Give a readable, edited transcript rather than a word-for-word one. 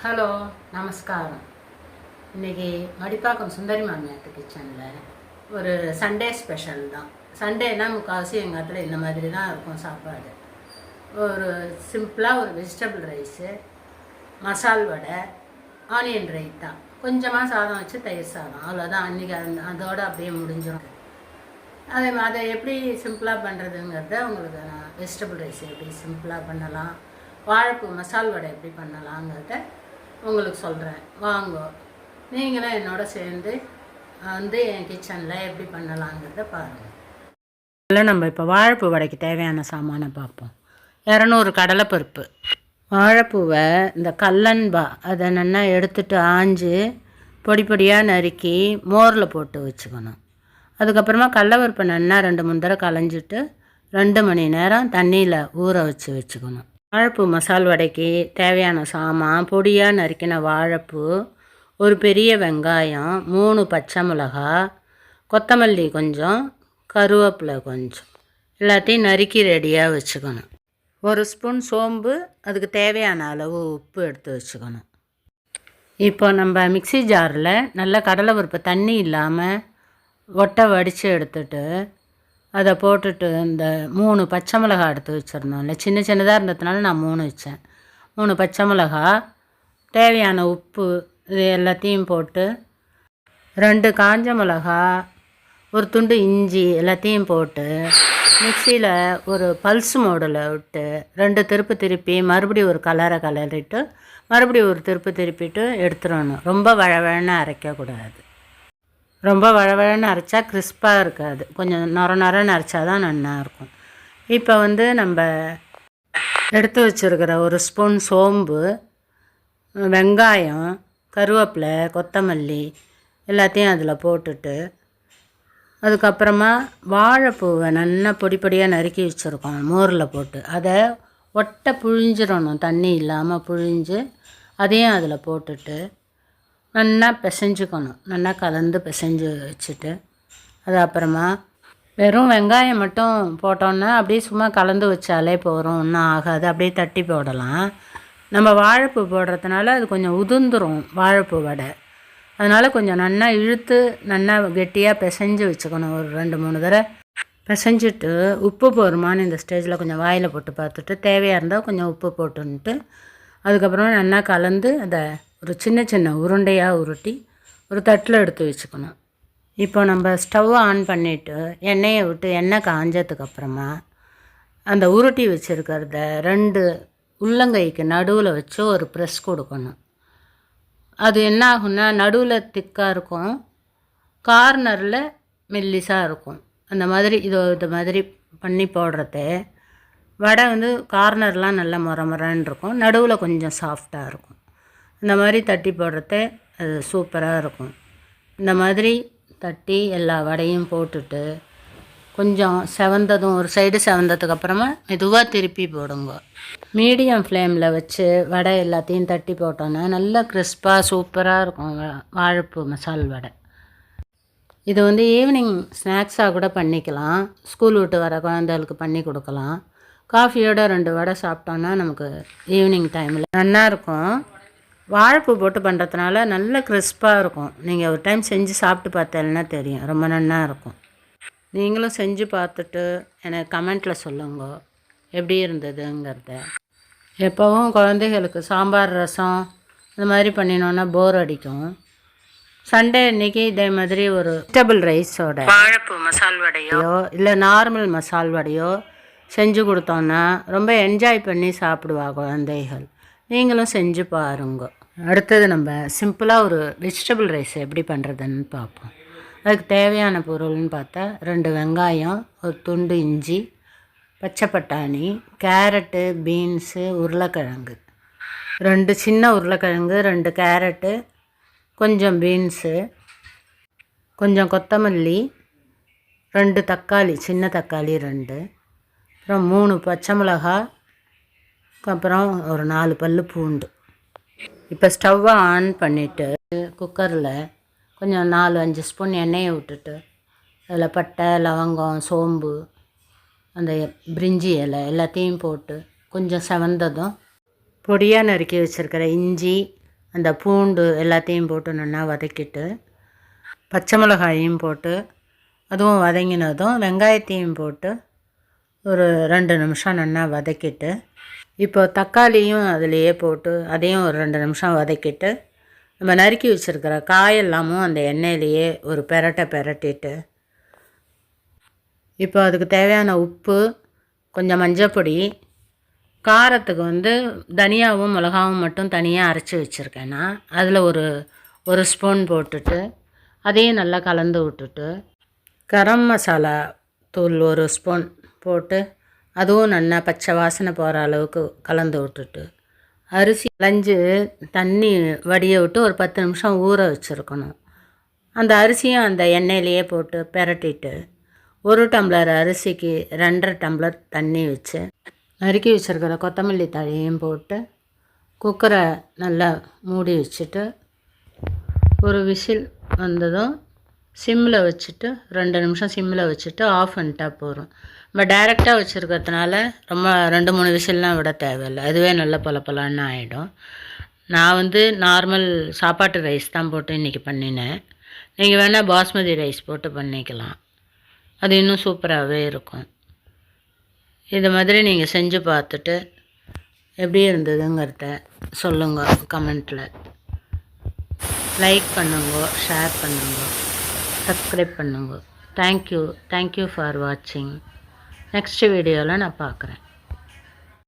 Hello, நமஸ்காரம். இன்றைக்கி மடிப்பாக்கம் சுந்தரி மாமியார் கிச்சனில் ஒரு சண்டே ஸ்பெஷல் தான். சண்டேனா முக்கால்வாசி எங்கள் இடத்துல இந்த மாதிரி தான் இருக்கும் சாப்பாடு. ஒரு சிம்பிளாக ஒரு வெஜிடபிள் ரைஸு, மசால் வடை, ஆனியன் ரைத்தா, கொஞ்சமாக சாதம் வச்சு தயிர் சாதம், அவ்வளோதான். அன்றைக்கி அதோடு அப்படியே முடிஞ்சிடும். அதை எப்படி சிம்பிளாக பண்ணுறதுங்கிறத உங்களுக்கு நான் வெஜிடபிள் ரைஸ் எப்படி சிம்பிளாக பண்ணலாம், வாழைப்பூ மசால் வடை எப்படி பண்ணலாங்கிறத உங்களுக்கு சொல்கிறேன். வாங்க, நீங்களும் என்னோட சேர்ந்து என் கிச்சனில் எப்படி பண்ணலாங்கிறத பாருங்கள். இல்லை, நம்ம இப்போ வாழைப்பூ வடைக்கு தேவையான சாமானை பார்ப்போம். 200 கடலைப்பருப்பு. வாழைப்பூவை இந்த கல்லன்பா அதை நல்லா எடுத்துகிட்டு ஆஞ்சு பொடி பொடியாக நறுக்கி மோரில் போட்டு வச்சுக்கணும். அதுக்கப்புறமா கடலைப்பருப்பை நல்லா 2-3 தடவை களைஞ்சிட்டு 2 மணி நேரம் தண்ணியில் ஊற வச்சுக்கணும். வாழைப்பூ மசால் வடைக்கு தேவையான சாமான்: பொடியாக நறுக்கின வாழைப்பூ, ஒரு பெரிய வெங்காயம், 3 பச்சை மிளகா, கொத்தமல்லி கொஞ்சம், கருவேப்பிலை கொஞ்சம், எல்லாத்தையும் நறுக்கி ரெடியாக வச்சுக்கணும். 1 ஸ்பூன் சோம்பு, அதுக்கு தேவையான அளவு உப்பு எடுத்து வச்சுக்கணும். இப்போ நம்ம மிக்சி ஜாரில் நல்லா கடலைப்பருப்பு தண்ணி இல்லாமல் ஒட்டை வடித்து எடுத்துட்டு அதை போட்டுட்டு இந்த 3 பச்சை மிளகா எடுத்து வச்சுருந்தோம். இல்லை, சின்ன சின்னதாக இருந்ததுனால நான் 3 வச்சேன். 3 பச்சை மிளகா, தேவையான உப்பு, இது எல்லாத்தையும் போட்டு 2 காஞ்ச மிளகா, ஒரு துண்டு இஞ்சி எல்லாத்தையும் போட்டு மிக்சியில் ஒரு பல்ஸ் மோடில் விட்டு 2 திருப்பு திருப்பி மறுபடியும் ஒரு கிளறிட்டு மறுபடியும் ஒரு திருப்பு திருப்பிட்டு எடுத்துடணும். ரொம்ப வழவழன்னு அரைக்கக்கூடாது. ரொம்ப வழவழன்னு அரைச்சா கிறிஸ்பாக இருக்காது. கொஞ்சம் நொரன்னு அரைச்சா தான் நல்லாயிருக்கும். இப்போ நம்ம எடுத்து வச்சுருக்கிற 1 ஸ்பூன் சோம்பு, வெங்காயம், கருவேப்பிலை, கொத்தமல்லி எல்லாத்தையும் அதில் போட்டுட்டு, அதுக்கப்புறமா வாழைப்பூவை நல்லா பொடி பொடியாக நறுக்கி வச்சுருக்கோம் மோரில் போட்டு, அதை ஒட்டை புழிஞ்சிடணும். தண்ணி இல்லாமல் புழிஞ்சு அதையும் அதில் போட்டுட்டு நல்லா பிசைஞ்சுக்கணும். நல்லா கலந்து பிசைஞ்சு வச்சுட்டு, அது அப்புறமா வெறும் வெங்காயம் மட்டும் போட்டோன்னா அப்படியே சும்மா கலந்து வச்சாலே போகிறோம், ஒன்றும் ஆகாது. அப்படியே தட்டி போடலாம். நம்ம வாழைப்பூ போடுறதுனால அது கொஞ்சம் உதிர்ந்துடும் வாழைப்பூ வடை. அதனால் கொஞ்சம் நல்லா இழுத்து நல்லா கெட்டியாக பிசைஞ்சு வச்சுக்கணும். ஒரு 2-3 தடவை பிசைஞ்சிட்டு உப்பு போருமான்னு இந்த ஸ்டேஜில் கொஞ்சம் வாயில் போட்டு பார்த்துட்டு, தேவையாக இருந்தால் கொஞ்சம் உப்பு போட்டுன்ட்டு அதுக்கப்புறமா நல்லா கலந்து அதை ஒரு சின்ன சின்ன உருண்டையாக உருட்டி ஒரு தட்டில் எடுத்து வச்சுக்கணும். இப்போ நம்ம ஸ்டவ்வை ஆன் பண்ணிவிட்டு எண்ணெயை விட்டு எண்ணெய் காஞ்சதுக்கப்புறமா அந்த உருட்டி வச்சுருக்கிறத 2 உள்ளங்கைக்கு நடுவில் வச்சு ஒரு ப்ரெஸ் கொடுக்கணும். அது என்ன ஆகுன்னா, நடுவில் திக்காக இருக்கும், கார்னரில் மெல்லிஸாக இருக்கும். அந்த மாதிரி இது மாதிரி பண்ணி போடுறது வடை கார்னர்லாம் நல்லா மொரன்னு இருக்கும், நடுவில் கொஞ்சம் சாஃப்டாக இருக்கும். இந்த மாதிரி தட்டி போடுறது அது சூப்பராக இருக்கும். இந்த மாதிரி தட்டி எல்லா வடையும் போட்டுட்டு கொஞ்சம் செவந்ததும், ஒரு சைடு செவந்ததுக்கப்புறமா மெதுவாக திருப்பி போடுங்க. மீடியம் ஃப்ளேமில் வச்சு வடை எல்லாத்தையும் தட்டி போட்டோன்னா நல்லா கிறிஸ்பாக சூப்பராக இருக்கும் வாழைப்பூ மசால் வடை. இது ஈவினிங் ஸ்நாக்ஸாக கூட பண்ணிக்கலாம். ஸ்கூல் விட்டு வர குழந்தைகளுக்கு பண்ணி கொடுக்கலாம். காஃபியோட 2 வடை சாப்பிட்டோன்னா நமக்கு ஈவினிங் டைமில் நல்லாயிருக்கும். வாழைப்பூ போட்டு பண்ணுறதுனால நல்ல கிறிஸ்பாக இருக்கும். நீங்கள் ஒரு டைம் செஞ்சு சாப்பிட்டு பார்த்தேன்னா தெரியும், ரொம்ப நல்லா இருக்கும். நீங்களும் செஞ்சு பார்த்துட்டு எனக்கு கமெண்ட்டில் சொல்லுங்க எப்படி இருந்ததுங்கிறத. எப்போவும் குழந்தைகளுக்கு சாம்பார், ரசம் இந்த மாதிரி பண்ணினோன்னா போர் அடிக்கும். சண்டே அன்றைக்கி இதே மாதிரி ஒரு வெஜிடபிள் ரைஸோட வாழைப்பூ மசால் வடையோ இல்லை நார்மல் மசால் வடையோ செஞ்சு கொடுத்தோன்னா ரொம்ப என்ஜாய் பண்ணி சாப்பிடுவா குழந்தைகள். நீங்களும் செஞ்சு பாருங்க. அடுத்தது நம்ம சிம்பிளாக ஒரு வெஜிடபிள் ரைஸ் எப்படி பண்ணுறதுன்னு பார்ப்போம். அதுக்கு தேவையான பொருள்னு பார்த்தா 2 வெங்காயம், ஒரு துண்டு இஞ்சி, பச்சை பட்டாணி, கேரட்டு, பீன்ஸு, உருளைக்கிழங்கு, 2 சின்ன உருளைக்கிழங்கு, 2 கேரட்டு, கொஞ்சம் பீன்ஸு, கொஞ்சம் கொத்தமல்லி, 2 தக்காளி, சின்ன தக்காளி 2, அப்புறம் 3 பச்சை மிளகா, அப்புறம் ஒரு 4 பல் பூண்டு. இப்போ ஸ்டவ்வை ஆன் பண்ணிவிட்டு குக்கரில் கொஞ்சம் 4-5 ஸ்பூன் எண்ணெயை விட்டுட்டு அதில் பட்டை, லவங்கம், சோம்பு, அந்த பிரிஞ்சி இலை எல்லாத்தையும் போட்டு கொஞ்சம் செவந்ததும் பொடியாக நறுக்கி வச்சுருக்கிற இஞ்சி, அந்த பூண்டு எல்லாத்தையும் போட்டு நல்லா வதக்கிட்டு பச்சை மிளகாயும் போட்டு அதுவும் வதங்கினதும் வெங்காயத்தையும் போட்டு ஒரு 2 நிமிஷம் நல்லா வதக்கிட்டு இப்போ தக்காளியும் அதிலையே போட்டு அதையும் ஒரு 2 நிமிஷம் வதக்கிட்டு நம்ம நறுக்கி வச்சுருக்கிற காயெல்லாமும் அந்த எண்ணெயிலையே ஒரு பெரட்டிட்டு இப்போ அதுக்கு தேவையான உப்பு, கொஞ்சம் மஞ்சப்பொடி, காரத்துக்கு தனியாவும் மிளகாவும் மட்டும் தனியாக அரைச்சி வச்சுருக்கேன் நான். அதில் ஒரு ஸ்பூன் போட்டுட்டு அதையும் நல்லா கலந்து விட்டுட்டு கரம் மசாலா தூள் 1 ஸ்பூன் போட்டு அதுவும் நல்லா பச்சை வாசனை போகிற அளவுக்கு கலந்து விட்டுட்டு அரிசி களைஞ்சி தண்ணி வடிய விட்டு ஒரு 10 நிமிஷம் ஊற வச்சுருக்கணும். அந்த அரிசியும் அந்த எண்ணெயிலையே போட்டு பெரட்டிட்டு 1 டம்ளர் அரிசிக்கு 2.5 டம்ளர் தண்ணி வச்சு நறுக்கி வச்சுருக்கிற கொத்தமல்லி தழையும் போட்டு குக்கரை நல்லா மூடி வச்சுட்டு ஒரு விசில் வந்ததும் சிம்மில் வச்சுட்டு 2 நிமிஷம் சிம்மில் வச்சுட்டு ஆஃப் பண்ணிட்டா போதும். நம்ம டைரெக்டாக வச்சுருக்கிறதுனால ரொம்ப 2-3 விசில்லாம் விட தேவையில்லை, அதுவே நல்ல பலன்னு ஆகிடும். நான் நார்மல் சாப்பாட்டு ரைஸ் தான் போட்டு இன்றைக்கி பண்ணினேன். நீங்கள் வேணால் பாஸ்மதி ரைஸ் போட்டு பண்ணிக்கலாம், அது இன்னும் சூப்பராகவே இருக்கும். இது மாதிரி நீங்கள் செஞ்சு பார்த்துட்டு எப்படி இருந்ததுங்கிறத சொல்லுங்க கமெண்ட்டில். லைக் பண்ணுங்க, ஷேர் பண்ணுங்க, சப்ஸ்கிரைப் பண்ணுங்க. தேங்க்யூ ஃபார் வாட்சிங். நெக்ஸ்ட் வீடியோவில் நான் பார்க்குறேன்.